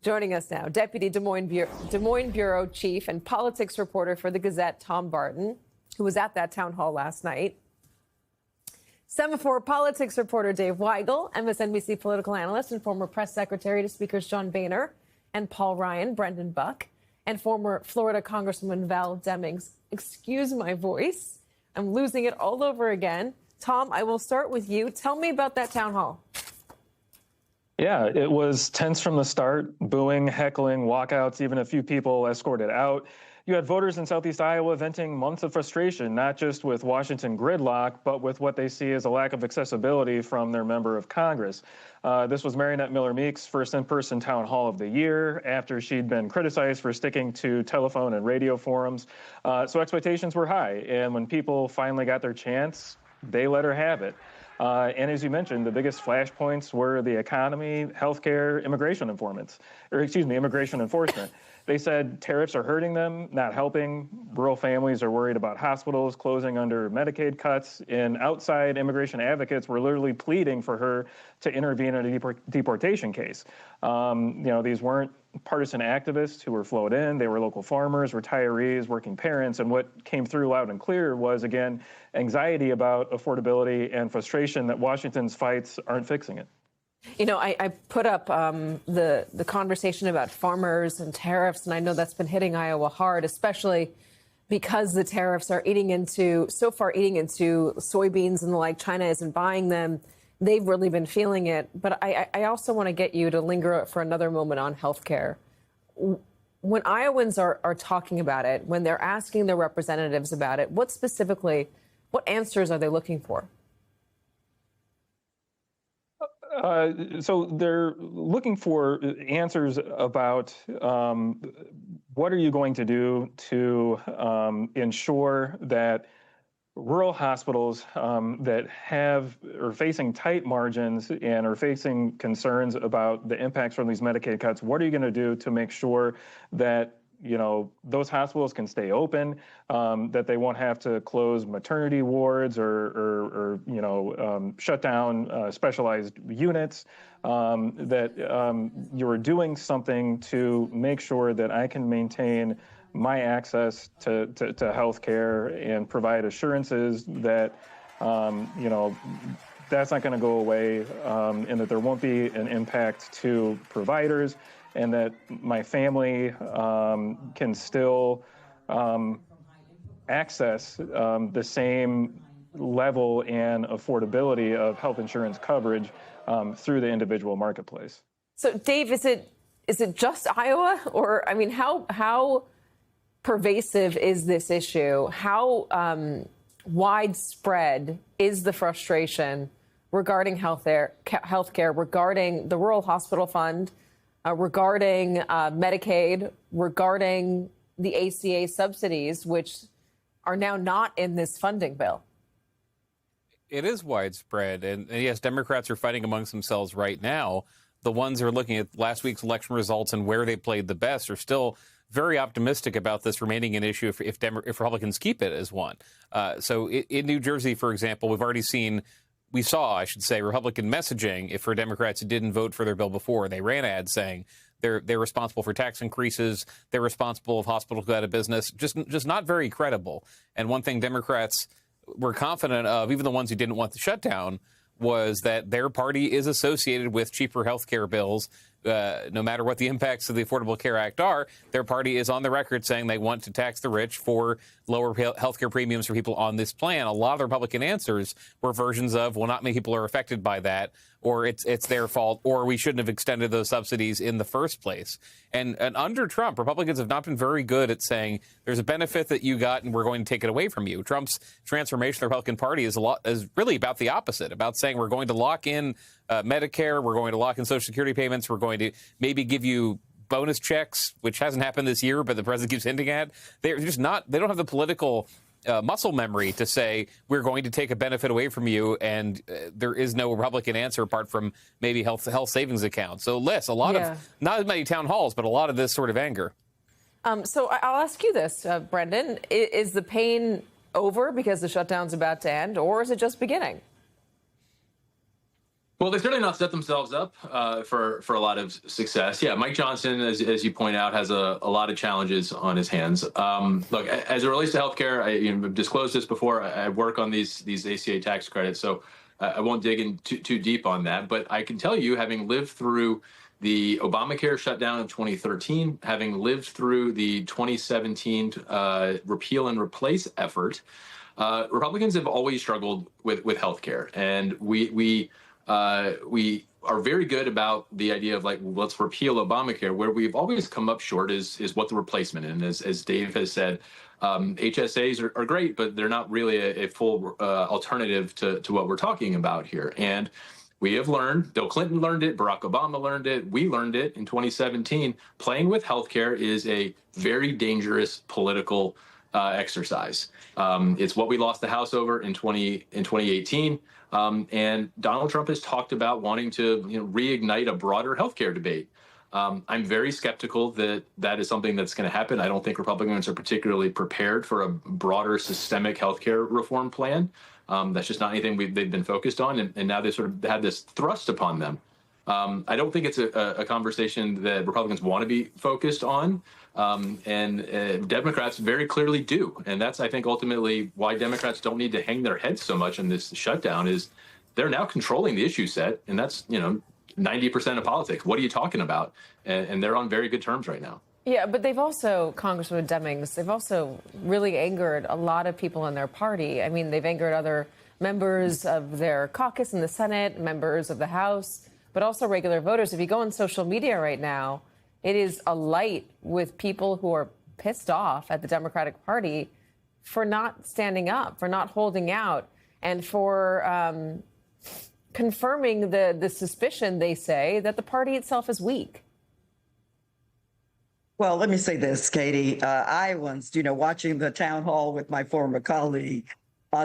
Joining us now, Deputy Des Moines Bureau Chief and politics reporter for the Gazette, Tom Barton, who was at that town hall last night. Semaphore politics reporter Dave Weigel, MSNBC political analyst and former press secretary to Speakers John Boehner and Paul Ryan, Brendan Buck, and former Florida Congresswoman Val Demings. Excuse my voice. I'm losing it all over again. Tom, I will start with you. Tell me about that town hall. Yeah, it was tense from the start, booing, heckling, walkouts, even a few people escorted out. You had voters in Southeast Iowa venting months of frustration, not just with Washington gridlock, but with what they see as a lack of accessibility from their member of Congress. This was Marinette Miller-Meek's first in-person town hall of the year after she'd been criticized for sticking to telephone and radio forums. So expectations were high, and when people finally got their chance, they let her have it. And as you mentioned, the biggest flashpoints were the economy, healthcare, immigration enforcement. They said tariffs are hurting them, not helping. Rural families are worried about hospitals closing under Medicaid cuts, and outside immigration advocates were literally pleading for her to intervene in a deportation case. These weren't partisan activists who were flowed in. They were local farmers, retirees, working parents. And what came through loud and clear was, again, anxiety about affordability and frustration that Washington's fights aren't fixing it. You know, I put up the conversation about farmers and tariffs, and I know that's been hitting Iowa hard, especially because the tariffs are eating into soybeans and the like. China isn't buying them. They've really been feeling it. But I also want to get you to linger for another moment on health care. When Iowans are talking about it, when they're asking their representatives about it, what answers are they looking for? So they're looking for answers about what are you going to do to ensure that rural hospitals that are facing tight margins and are facing concerns about the impacts from these Medicaid cuts, what are you going to do to make sure that those hospitals can stay open, that they won't have to close maternity wards or shut down specialized units, that you're doing something to make sure that I can maintain my access to health care and provide assurances that, that's not going to go away, and that there won't be an impact to providers, and that my family can still access the same level and affordability of health insurance coverage through the individual marketplace. So, Dave, is it just Iowa, or how pervasive is this issue? How widespread is the frustration regarding health care, regarding the Rural Hospital Fund, regarding Medicaid, regarding the ACA subsidies, which are now not in this funding bill? It is widespread. And yes, Democrats are fighting amongst themselves right now. The ones who are looking at last week's election results and where they played the best are still very optimistic about this remaining an issue if Republicans keep it as one. So in New Jersey, for example, we saw Republican messaging for Democrats who didn't vote for their bill before. They ran ads saying they're responsible for tax increases, they're responsible if hospitals go out of business, just not very credible. And one thing Democrats were confident of, even the ones who didn't want the shutdown, was that their party is associated with cheaper health care bills. No matter what the impacts of the Affordable Care Act are, their party is on the record saying they want to tax the rich for lower health care premiums for people on this plan. A lot of the Republican answers were versions of, well, not many people are affected by that, or it's their fault, or we shouldn't have extended those subsidies in the first place. And under Trump, Republicans have not been very good at saying there's a benefit that you got and we're going to take it away from you. Trump's transformation of the Republican Party is really about the opposite, about saying we're going to lock in Medicare, we're going to lock in Social Security payments, we're going to maybe give you bonus checks, which hasn't happened this year, but the president keeps hinting at. They don't have the political muscle memory to say we're going to take a benefit away from you, and there is no Republican answer apart from maybe health savings accounts. So, Liz, not as many town halls, but a lot of this sort of anger. So I'll ask you this, Brendan. Is the pain over because the shutdown's about to end, or is it just beginning? Well, they certainly not set themselves up for a lot of success. Yeah, Mike Johnson, as you point out, has a lot of challenges on his hands. Look, as it relates to healthcare, I've disclosed this before. I work on these ACA tax credits, so I won't dig in too deep on that. But I can tell you, having lived through the Obamacare shutdown of 2013, having lived through the 2017 repeal and replace effort, Republicans have always struggled with healthcare, and we are very good about the idea of, like, let's repeal Obamacare. Where we've always come up short is what the replacement is. And as Dave has said, HSAs are great, but they're not really a full alternative to what we're talking about here. And we have learned, Bill Clinton learned it, Barack Obama learned it, we learned it in 2017. Playing with healthcare is a very dangerous political exercise. It's what we lost the House over in 2018. And Donald Trump has talked about wanting to reignite a broader healthcare debate. I'm very skeptical that is something that's going to happen. I don't think Republicans are particularly prepared for a broader systemic healthcare reform plan. That's just not anything they've been focused on. And now they sort of had this thrust upon them. I don't think it's a conversation that Republicans want to be focused on. And Democrats very clearly do. And that's, I think, ultimately why Democrats don't need to hang their heads so much on this shutdown is they're now controlling the issue set. And that's, 90% of politics. What are you talking about? And they're on very good terms right now. Yeah, but they've also, Congressman Demings, they've also really angered a lot of people in their party. I mean, they've angered other members of their caucus in the Senate, members of the House, but also regular voters. If you go on social media right now, it is alight with people who are pissed off at the Democratic Party for not standing up, for not holding out, and for confirming the suspicion, they say, that the party itself is weak. Well, let me say this, Katie. I once, watching the town hall with my former colleague,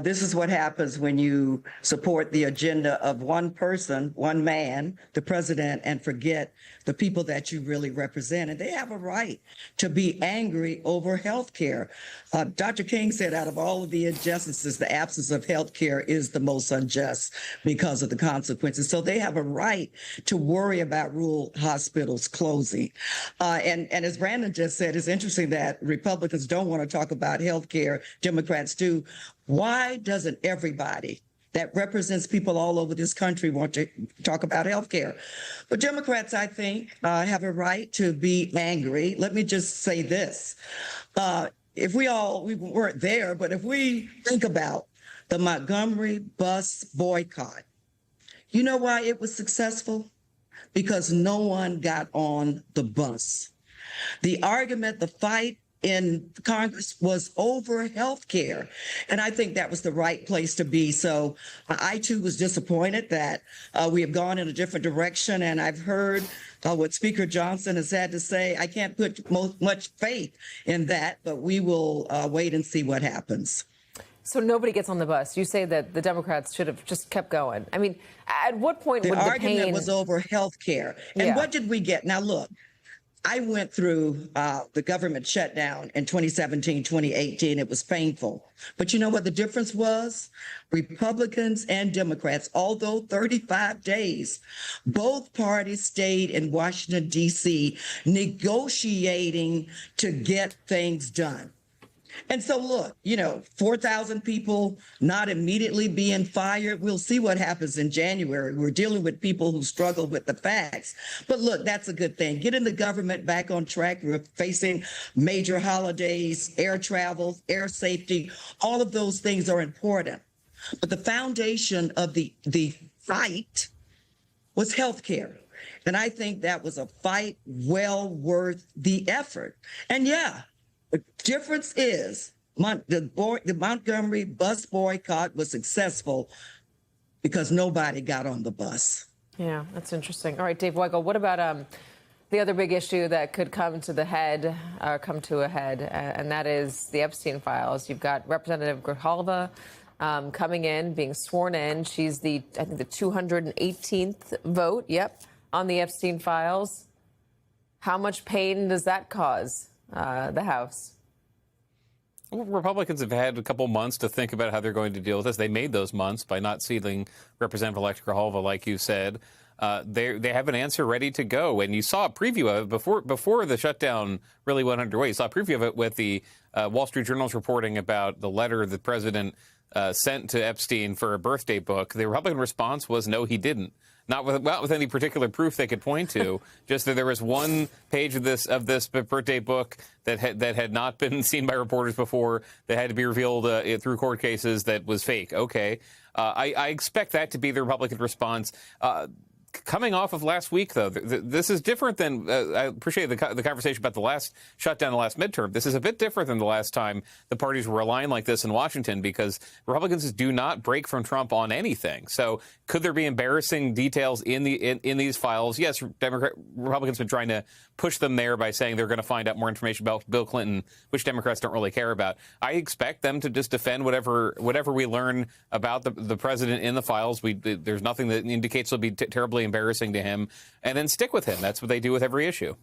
this is what happens when you support the agenda of one person, one man, the president, and forget the people that you really represent. And they have a right to be angry over health care. Dr. King said out of all of the injustices, the absence of health care is the most unjust because of the consequences. So they have a right to worry about rural hospitals closing. And as Brandon just said, it's interesting that Republicans don't want to talk about health care. Democrats do. Why doesn't everybody that represents people all over this country want to talk about health care? But Democrats, I think, have a right to be angry. Let me just say this. If we weren't there, but if we think about the Montgomery bus boycott, you know why it was successful? Because no one got on the bus. The argument, the fight in Congress was over health care. And I think that was the right place to be. So I, too, was disappointed that we have gone in a different direction. And I've heard what Speaker Johnson has had to say. I can't put much faith in that, but we will wait and see what happens. So nobody gets on the bus. You say that the Democrats should have just kept going. I mean, at what point would the argument was over health care. And what did we get? Now, look. I went through the government shutdown in 2017, 2018. It was painful. But you know what the difference was? Republicans and Democrats, although 35 days, both parties stayed in Washington, D.C., negotiating to get things done. And so, look, 4,000 people not immediately being fired. We'll see what happens in January. We're dealing with people who struggle with the facts. But look, that's a good thing. Getting the government back on track. We're facing major holidays, air travel, air safety. All of those things are important. But the foundation of the fight was health care. And I think that was a fight well worth the effort. And the difference is the Montgomery bus boycott was successful because nobody got on the bus. Yeah, that's interesting. All right, Dave Weigel, what about the other big issue that could come to a head, and that is the Epstein files? You've got Representative Grijalva coming in, being sworn in. She's the 218th vote, on the Epstein files. How much pain does that cause the House? Well, Republicans have had a couple months to think about how they're going to deal with this. They made those months by not seating Representative Electra Grijalva, like you said. They have an answer ready to go, and you saw a preview of it before the shutdown really went underway. You saw a preview of it with the Wall Street Journal's reporting about the letter the president sent to Epstein for a birthday book. The Republican response was no, he didn't. Not with any particular proof they could point to, just that there was one page of this birthday book that had not been seen by reporters before, that had to be revealed through court cases, that was fake. Okay, I expect that to be the Republican response. Coming off of last week, though, this is different than I appreciate the conversation about the last shutdown, the last midterm. This is a bit different than the last time the parties were aligned like this in Washington, because Republicans do not break from Trump on anything. So could there be embarrassing details in these files? Yes, Republicans have been trying to push them there by saying they're going to find out more information about Bill Clinton, which Democrats don't really care about. I expect them to just defend whatever we learn about the president in the files. There's nothing that indicates it'll be terribly embarrassing to him, and then stick with him. That's what they do with every issue.